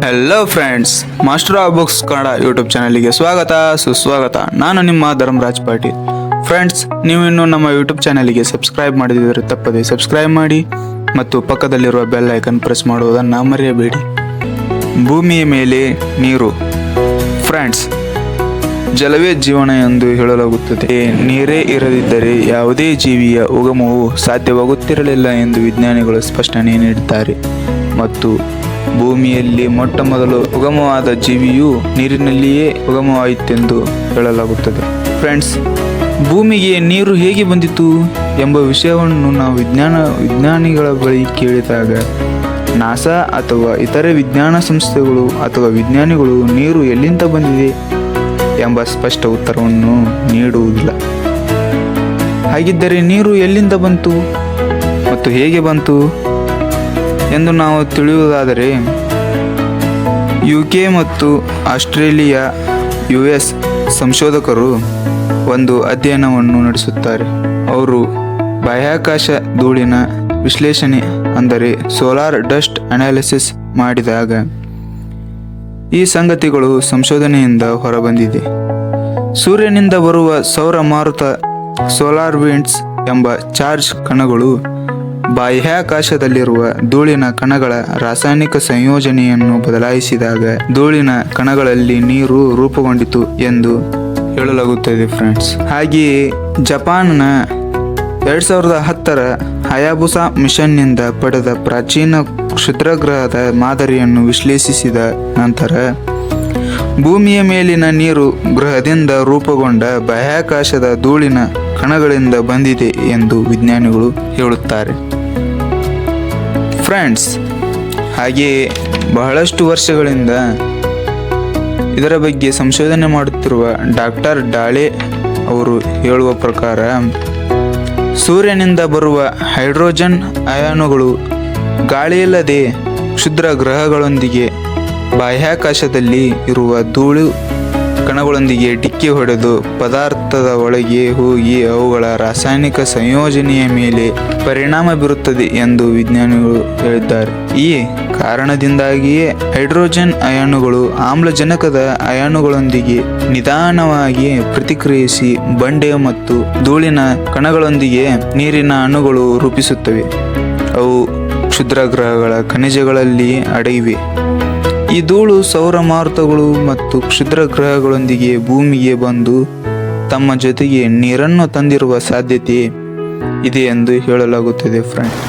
Hello friends, master of books Kannada YouTube ಚಾನಲ್ಗೆ ಸ್ವಾಗತ ಸುಸ್ವಾಗತ. ನಾನು ನಿಮ್ಮ ಧರ್ಮರಾಜ್ ಪಾಟೀಲ್. ಫ್ರೆಂಡ್ಸ್, ನೀವು ಇನ್ನೂ ನಮ್ಮ ಯೂಟ್ಯೂಬ್ ಚಾನಲ್ಗೆ ಸಬ್ಸ್ಕ್ರೈಬ್ ಮಾಡದಿದ್ದರೆ ತಪ್ಪದೆ ಸಬ್ಸ್ಕ್ರೈಬ್ ಮಾಡಿ ಮತ್ತು ಪಕ್ಕದಲ್ಲಿರುವ ಬೆಲ್ ಐಕನ್ ಪ್ರೆಸ್ ಮಾಡುವುದನ್ನು ಮರೆಯಬೇಡಿ. ಭೂಮಿಯ ಮೇಲೆ ನೀರು. ಫ್ರೆಂಡ್ಸ್, ಜಲವೇ ಜೀವನ ಎಂದು ಹೇಳಲಾಗುತ್ತದೆ. ನೀರೇ ಇರದಿದ್ದರೆ ಯಾವುದೇ ಜೀವಿಯ ಉಗಮವು ಸಾಧ್ಯವಾಗುತ್ತಿರಲಿಲ್ಲ ಎಂದು ವಿಜ್ಞಾನಿಗಳು ಸ್ಪಷ್ಟನೆ ನೀಡಿದ್ದಾರೆ. ಮತ್ತು ಭೂಮಿಯಲ್ಲಿ ಮೊಟ್ಟ ಮೊದಲು ಉಗಮವಾದ ಜೀವಿಯು ನೀರಿನಲ್ಲಿಯೇ ಉಗಮವಾಯಿತೆಂದು ಹೇಳಲಾಗುತ್ತದೆ. ಫ್ರೆಂಡ್ಸ್, ಭೂಮಿಗೆ ನೀರು ಹೇಗೆ ಬಂದಿತು ಎಂಬ ವಿಷಯವನ್ನು ನಾವು ವಿಜ್ಞಾನಿಗಳ ಬಳಿ ಕೇಳಿದಾಗ ನಾಸಾ ಅಥವಾ ಇತರೆ ವಿಜ್ಞಾನ ಸಂಸ್ಥೆಗಳು ಅಥವಾ ವಿಜ್ಞಾನಿಗಳು ನೀರು ಎಲ್ಲಿಂದ ಬಂದಿದೆ ಎಂಬ ಸ್ಪಷ್ಟ ಉತ್ತರವನ್ನು ನೀಡುವುದಿಲ್ಲ. ಹಾಗಿದ್ದರೆ ನೀರು ಎಲ್ಲಿಂದ ಬಂತು ಮತ್ತು ಹೇಗೆ ಬಂತು ಎಂದು ನಾವು ತಿಳಿಯುವುದಾದರೆ, UK ಮತ್ತು ಆಸ್ಟ್ರೇಲಿಯಾ, US ಸಂಶೋಧಕರು ಒಂದು ಅಧ್ಯಯನವನ್ನು ನಡೆಸುತ್ತಾರೆ. ಅವರು ಬಾಹ್ಯಾಕಾಶ ಧೂಳಿನ ವಿಶ್ಲೇಷಣೆ ಅಂದರೆ ಸೋಲಾರ್ ಡಸ್ಟ್ ಅನಾಲಿಸಿಸ್ ಮಾಡಿದಾಗ ಈ ಸಂಗತಿಗಳು ಸಂಶೋಧನೆಯಿಂದ ಹೊರಬಂದಿದೆ. ಸೂರ್ಯನಿಂದ ಬರುವ ಸೌರ ಮಾರುತ ಸೋಲಾರ್ ವಿಂಡ್ಸ್ ಎಂಬ ಚಾರ್ಜ್ ಕಣಗಳು ಬಾಹ್ಯಾಕಾಶದಲ್ಲಿರುವ ಧೂಳಿನ ಕಣಗಳ ರಾಸಾಯನಿಕ ಸಂಯೋಜನೆಯನ್ನು ಬದಲಾಯಿಸಿದಾಗ ಧೂಳಿನ ಕಣಗಳಲ್ಲಿ ನೀರು ರೂಪುಗೊಂಡಿತು ಎಂದು ಹೇಳಲಾಗುತ್ತದೆ. ಫ್ರೆಂಡ್ಸ್, ಹಾಗೆಯೇ ಜಪಾನ್ನ 2010ರ ಹಯಾಬುಸಾ ಮಿಷನ್ನಿಂದ ಪಡೆದ ಪ್ರಾಚೀನ ಕ್ಷುದ್ರಗ್ರಹದ ಮಾದರಿಯನ್ನು ವಿಶ್ಲೇಷಿಸಿದ ನಂತರ ಭೂಮಿಯ ಮೇಲಿನ ನೀರು ಗ್ರಹದಿಂದ ರೂಪುಗೊಂಡ ಬಾಹ್ಯಾಕಾಶದ ಧೂಳಿನ ಕಣಗಳಿಂದ ಬಂದಿದೆ ಎಂದು ವಿಜ್ಞಾನಿಗಳು ಹೇಳುತ್ತಾರೆ. ಫ್ರೆಂಡ್ಸ್, ಹಾಗೆಯೇ ಬಹಳಷ್ಟು ವರ್ಷಗಳಿಂದ ಇದರ ಬಗ್ಗೆ ಸಂಶೋಧನೆ ಮಾಡುತ್ತಿರುವ ಡಾಕ್ಟರ್ ಡಾಳೆ ಅವರು ಹೇಳುವ ಪ್ರಕಾರ ಸೂರ್ಯನಿಂದ ಬರುವ ಹೈಡ್ರೋಜನ್ ಅಯಾನುಗಳು ಗಾಳಿಯಿಲ್ಲದೆ ಕ್ಷುದ್ರ ಗ್ರಹಗಳೊಂದಿಗೆ ಬಾಹ್ಯಾಕಾಶದಲ್ಲಿ ಇರುವ ಧೂಳು ಕಣಗಳೊಂದಿಗೆ ಡಿಕ್ಕಿ ಹೊಡೆದು ಪದಾರ್ಥದ ಒಳಗೆ ಹೋಗಿ ಅವುಗಳ ರಾಸಾಯನಿಕ ಸಂಯೋಜನೆಯ ಮೇಲೆ ಪರಿಣಾಮ ಬೀರುತ್ತದೆ ಎಂದು ವಿಜ್ಞಾನಿಗಳು ಹೇಳಿದ್ದಾರೆ. ಈ ಕಾರಣದಿಂದಾಗಿಯೇ ಹೈಡ್ರೋಜನ್ ಅಯಾನುಗಳು ಆಮ್ಲಜನಕದ ಅಯಾನುಗಳೊಂದಿಗೆ ನಿಧಾನವಾಗಿ ಪ್ರತಿಕ್ರಿಯಿಸಿ ಬಂಡೆ ಮತ್ತು ಧೂಳಿನ ಕಣಗಳೊಂದಿಗೆ ನೀರಿನ ಅಣುಗಳು ರೂಪಿಸುತ್ತವೆ. ಅವು ಕ್ಷುದ್ರ ಗ್ರಹಗಳ ಖನಿಜಗಳಲ್ಲಿ ಅಡಗಿವೆ. ಈ ಧೂಳು ಸೌರ ಮಾರುತಗಳು ಮತ್ತು ಕ್ಷುದ್ರ ಗ್ರಹಗಳೊಂದಿಗೆ ಭೂಮಿಗೆ ಬಂದು ತಮ್ಮ ಜೊತೆಗೆ ನೀರನ್ನು ತಂದಿರುವ ಸಾಧ್ಯತೆ ಇದೆ ಎಂದು ಹೇಳಲಾಗುತ್ತದೆ. ಫ್ರೆಂಡ್,